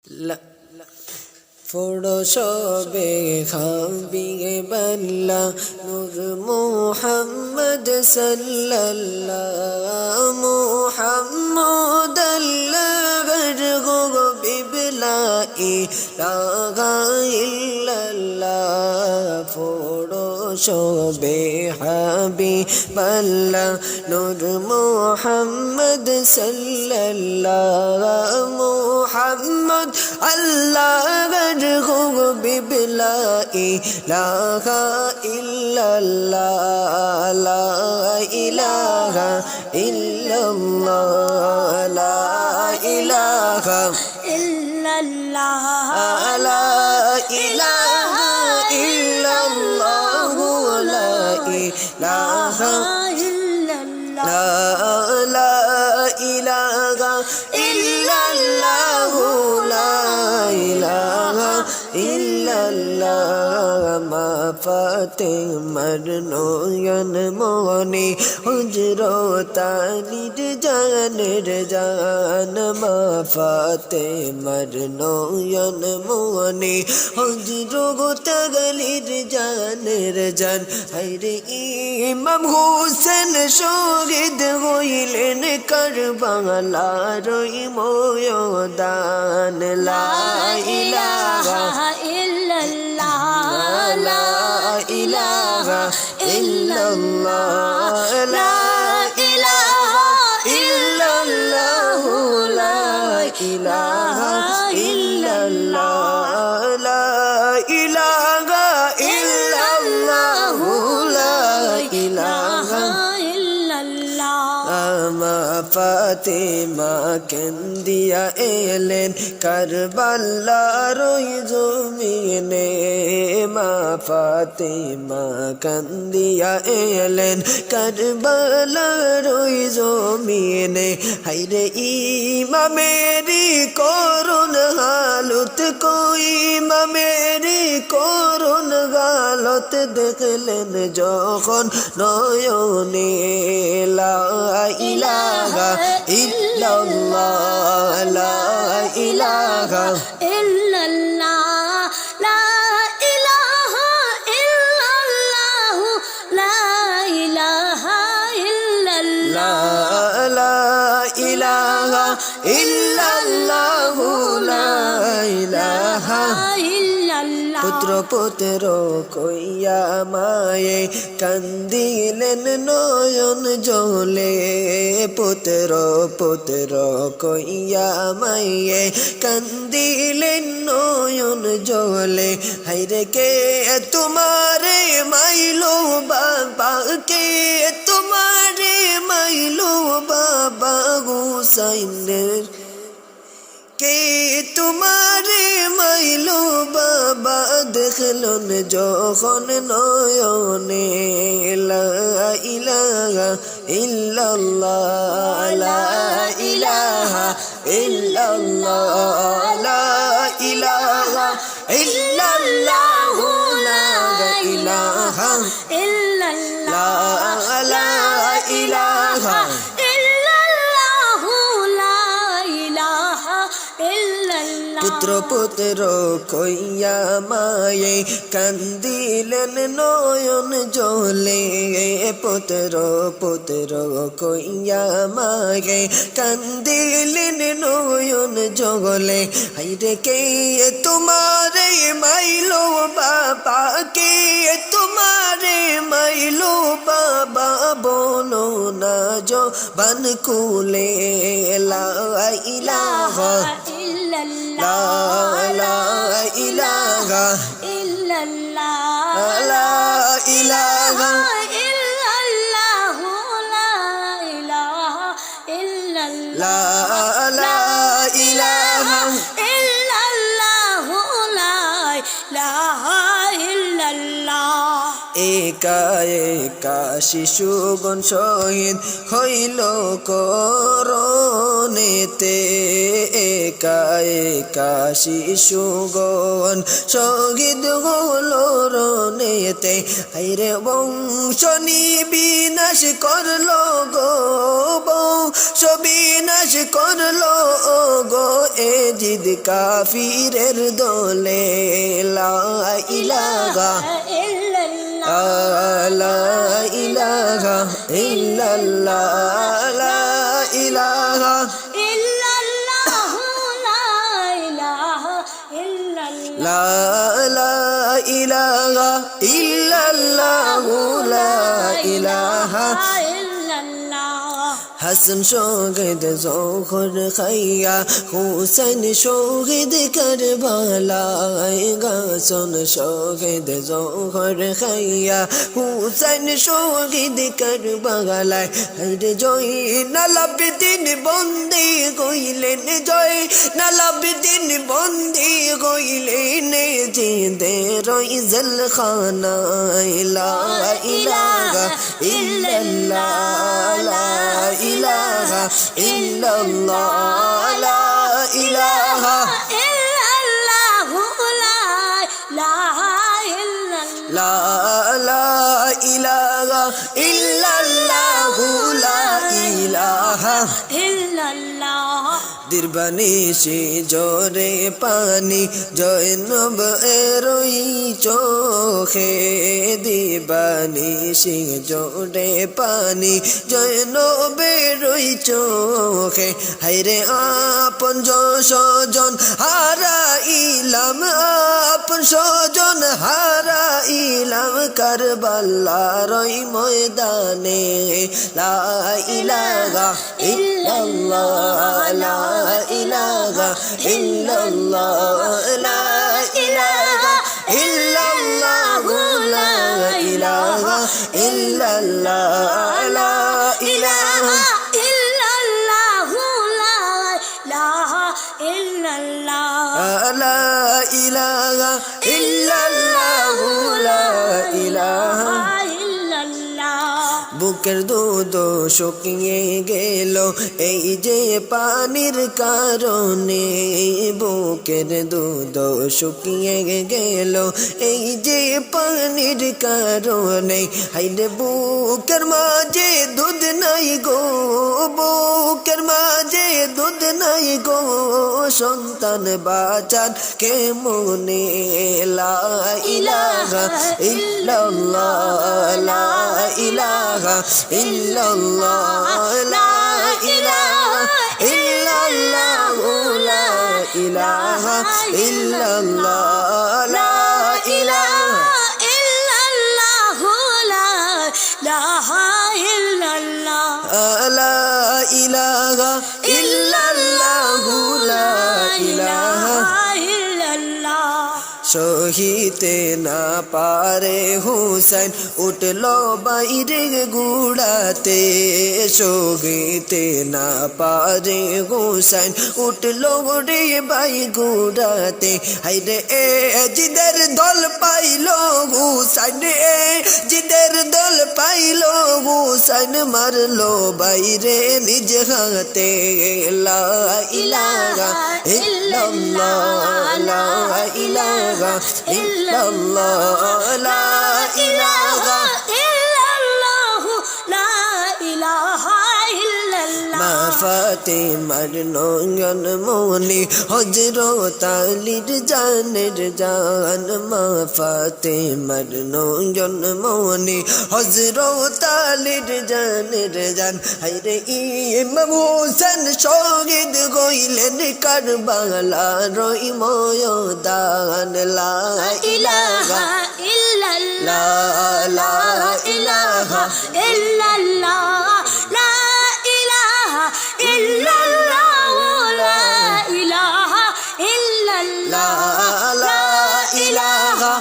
لا فرشوبه خابي بلا نور محمد صلى الله محمد الغرغ ببلا إله إلا الله فرشوبه حبيب الله نور محمد صلى الله محمد الله غرغ ببلا إله إلا الله لا إله إلا الله لا إله إلا الله لا إله إلا الله لا إله إلا الله لا إله إلا الله لا إله إلا الله ما فاطمة নয়ন মনি হযরতানির জানের জান মা ফাতেমার নয়ন মনি হযরতাগলির জানের জান হায়রে ইমাম হোসেন শহীদ হইলেন কারবালার ময়দান লা ইলাহা ইল্লাল্লাহ লা ইলাহা ইল্লাল্লাহ লা ইলাহা ইল্লাল্লাহ লা ইলাহা ইল্লাল্লাহ লা ইলাহা ইল্লাল্লাহ লা ইলাহা আমা ফাতেমা কেন্দিয়া এলেন কারবালার ওই জমিনে মা ফাতেমা কান্দিয়া এলেন কারবালার ওই জমিনে হায়রে ইমামেরি করুণ হালত কই ইমামেরি করুণ হালত দেখলেন যখন নয়নে লা ইলাহা ইল্লাল্লাহ লা ইলাহা ইল্লাল্লাহ লা ইলাহা ইল্লাল্লাহ লা ইলাহা ইল্লাল্লাহ লা ইলাহা ইল্লাল্লাহ লা ইলাহা পুত্র পুত্র কইয়া মায়ে কান্দিলেন নয়ন জলে পুত্র পুত্র কইয়া মায়ে কান্দিলেন নয়ন জলে হায়রে কে তোমারে মাইলো বাবা কে তোমারে মাইলো বাবা হুসাইনের কে তোমারে মাইলো বাবা দেখলন যখন নয়নে লা ইলাহা ইল্লাল্লাহ লা ইলাহা ইল্লাল্লাহ লা ইলাহা ইল্লাল্লাহ লা ইলাহা ইল্লাল্লাহ লা ইলাহা পুত্র পুত্র কইয়া মায়ে কান্দিলেন নয়ন জলে পুত্র পুত্র কইয়া মায়ে কান্দিলেন নয়ন জলে হায়রে কে তোমারে মাইলো বাবা কে তোমারে মাইলো বাবা বলো না জবান কুলে লা ইলাহা لا لا إله إلا الله لا إله إلا الله لا إله إلا الله لا إله إلا الله لا إله إلا الله একা একা শিশুগণ শহীদ হইল করনেতে একা একা শিশুগণ শহীদ হল রনেতে আইরে বংশ বিনাশ করলো গো বংশ বিনাশ করলো গো এ জিদ কাফিরের দলে লা ইলাহা লা ইলাহা ইল্লাল্লাহ লা ইলাহা লা ইলাহা ইল্লাল্লাহ লা ইলাহা হাসান শহীদ জোহর খাইয়া হুসেন শহীদ কারবালায় গাছন শহীদ জোহর খাইয়া হুসেন শহীদ কারবালায় হরে জয় নালাবদিন বন্দী কইলেন জয় নালাবদিন বন্দী কইলেন জিন্দে রইজল খানায় লা ইলাহা ইল্লাল্লাহ লা ইলাহা ইল্লাল্লাহ লা ইলাহা লা ইলাহা ইল্লাল্লাহ লা ইলাহা দিরবানিশি জোরে পানি জয়নব এরই চোখে দিবানিশি জোরে পানি জয়নব এরই চোখে হায়রে আপন স্বজন হারাইলাম আপন স্বজন হারাইলাম কারবালার ওই ময়দানে লা ইলাহা ইল্লাল্লাহ লা ইলাহা ইল্লাল্লাহ লা ইলাহা ইল্লাল্লাহ লা ইলাহা ইল্লাল্লাহ লা ইলাহা লা ইলাহা ইল্লাল্লাহ লা ইলাহা বুকের দুধ শুকিয়ে গেল এই যে পানির কারণে বুকের দুধ শুকিয়ে গেল এই যে পানির কারণে হাইরে বুকের মাঝে দুধ নাই গো বুকের মাঝে দুধ নাই গো সন্তান বাঁচান কেমনে লা ইলাহা ইল্লাল্লাহ লা ইলাহা ইল্লাল্লাহ লা ইলাহা ইল্লাল্লাহ লা ইলাহা ইল্লাল্লাহ লা ইলাহা লা ইলাহা ইল্লাল্লাহ লা ইলাহা সহিতে না পারে হুসেন উঠলো বাইরে গুড়াতে সহিতে না পারে হুসেন উঠলো রে বাই গুড়াতে হাইরে এ জিদের দল পাইলো হুসেন এ জিদের দল পাইলো হুসেন মারলো বাইরে নিজ হাতে লা ইলাহা ইল্লাল্লাহ লা ইলাহা ইল্লাল্লাহ লা ইলাহা মা ফাতেমার নয়ন মনি হযরত আলীর জানের জান মা ফাতেমার নয়ন মনি হযরত আলীর জানের জান হায়রে ইমাম হোসেন শহীদ হইলেন কারবালার ওই ময়দান লা ইলাহা ইল্লাল্লাহ লা ইলাহা ইল্লাল্লাহ লা ইলাহা ইল্লাল্লাহ লা ইলাহা ইল্লাল্লাহ লা ইলাহা